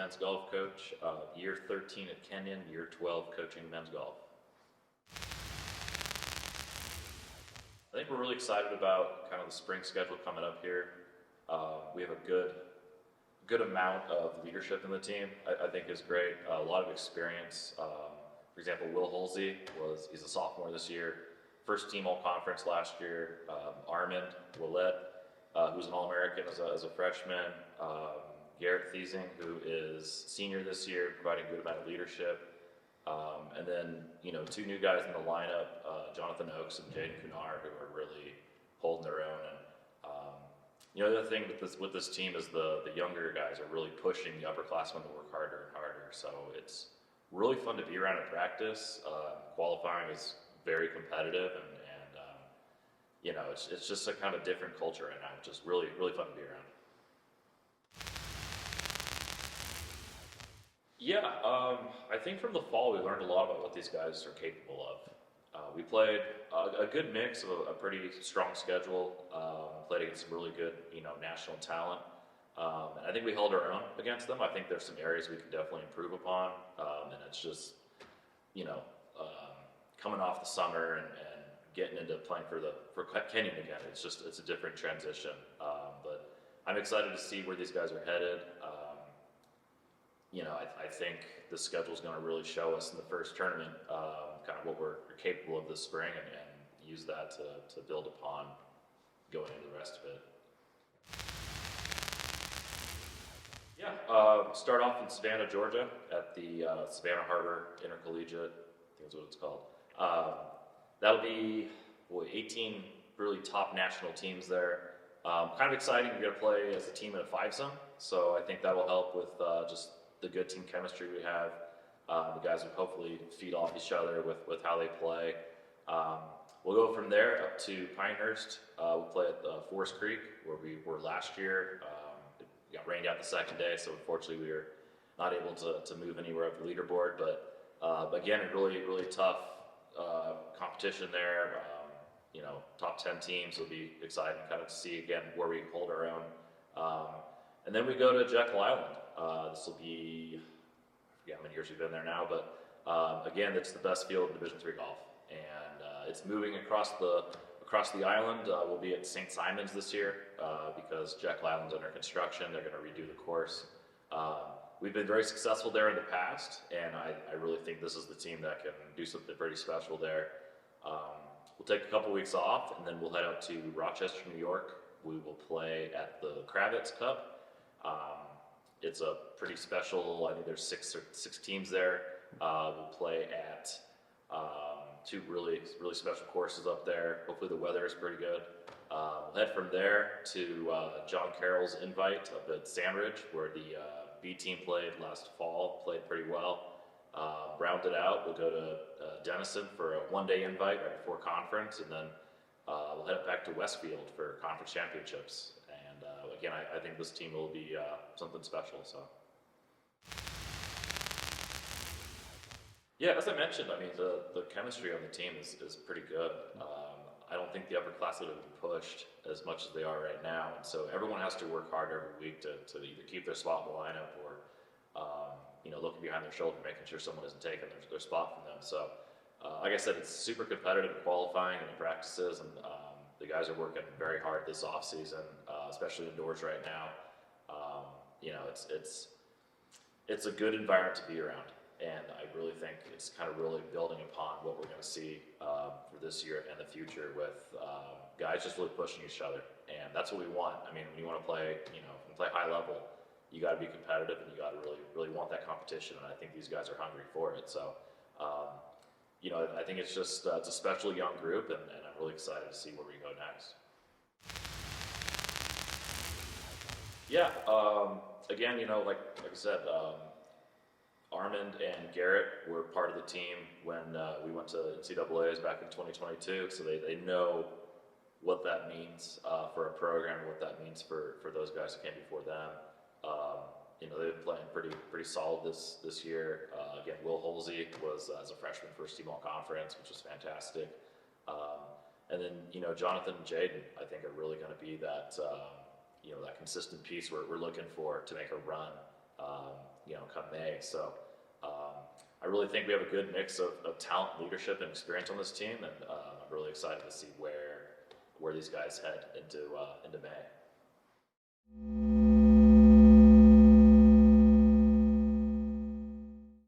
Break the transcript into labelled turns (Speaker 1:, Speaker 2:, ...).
Speaker 1: men's golf coach, year 13 at Kenyon, year 12 coaching men's golf. I think we're really excited about kind of the spring schedule coming up here. We have a good amount of leadership in the team. I think is great. A lot of experience. For example, Will Holsey he's a sophomore this year, first team all conference last year. Armand Willett, who's an All-American as a freshman. Garrett Thiesing, who is senior this year, providing a good amount of leadership. And then, two new guys in the lineup, Jonathan Oakes and Jaden Kunar, who are really holding their own. And the other thing with this team is the younger guys are really pushing the upperclassmen to work harder and harder. So it's really fun to be around at practice. Qualifying is very competitive, and it's just a kind of different culture right now, which is really fun to be around. Yeah, I think from the fall we learned a lot about what these guys are capable of. We played a good mix of a pretty strong schedule, played against some really good, national talent. And I think we held our own against them. I think there's some areas we can definitely improve upon. And it's just, coming off the summer and getting into playing for Kenyon again. It's a different transition. But I'm excited to see where these guys are headed. I think the schedule is going to really show us in the first tournament kind of what we're capable of this spring, and use that to build upon going into the rest of it. Yeah, start off in Savannah, Georgia, at the Savannah Harbor Intercollegiate, I think is what it's called. That'll be 18 really top national teams there. Kind of exciting. We're going to play as a team in a five-some, so I think that will help with just the good team chemistry we have. The guys will hopefully feed off each other with how they play. We'll go from there up to Pinehurst. We'll play at Forest Creek, where we were last year. It got rained out the second day, so unfortunately we were not able to move anywhere up the leaderboard. But again, a really tough competition there. Top 10 teams will be exciting kind of to see again where we hold our own. And then we go to Jekyll Island. This will be, how many years we've been there now, but again, it's the best field in Division III golf, and it's moving across the island. We'll be at St. Simon's this year because Jekyll Island's under construction. They're going to redo the course. We've been very successful there in the past, and I really think this is the team that can do something pretty special there. We'll take a couple weeks off, and then we'll head out to Rochester, New York. We will play at the Kravitz Cup. It's a pretty special, I think there's six teams there. We'll play at two really special courses up there. Hopefully the weather is pretty good. We'll head from there to John Carroll's Invite up at Sandridge, where the B team played last fall, played pretty well. Round it out, we'll go to Denison for a one-day invite right before conference, and then we'll head back to Westfield for conference championships. And again, I think this team will be something special. So, yeah, as I mentioned, I mean the chemistry on the team is pretty good. I don't think the upperclassmen have been pushed as much as they are right now, and so everyone has to work hard every week to either keep their spot in the lineup or looking behind their shoulder, making sure someone isn't taking their spot from them. So, like I said, it's super competitive in qualifying and in practices, and the guys are working very hard this off season, especially indoors right now. It's a good environment to be around, and I really think it's kind of really building upon what we're going to see for this year and the future with guys just really pushing each other, and that's what we want. I mean, when you want to play, play high level, you got to be competitive, and you got to really want that competition, and I think these guys are hungry for it. So, I think it's just it's a special young group, and I'm really excited to see where we go next. Yeah, again, like I said, Armand and Garrett were part of the team when we went to NCAA's back in 2022, so they know what that means for a program, what that means for those guys who came before them. They've been playing pretty solid this year. Again, Will Holsey was as a freshman first team all conference, which was fantastic. And then Jonathan and Jaden, I think, are really going to be that that consistent piece we're looking for to make a run. come May. So I really think we have a good mix of talent, leadership, and experience on this team, and I'm really excited to see where these guys head into May.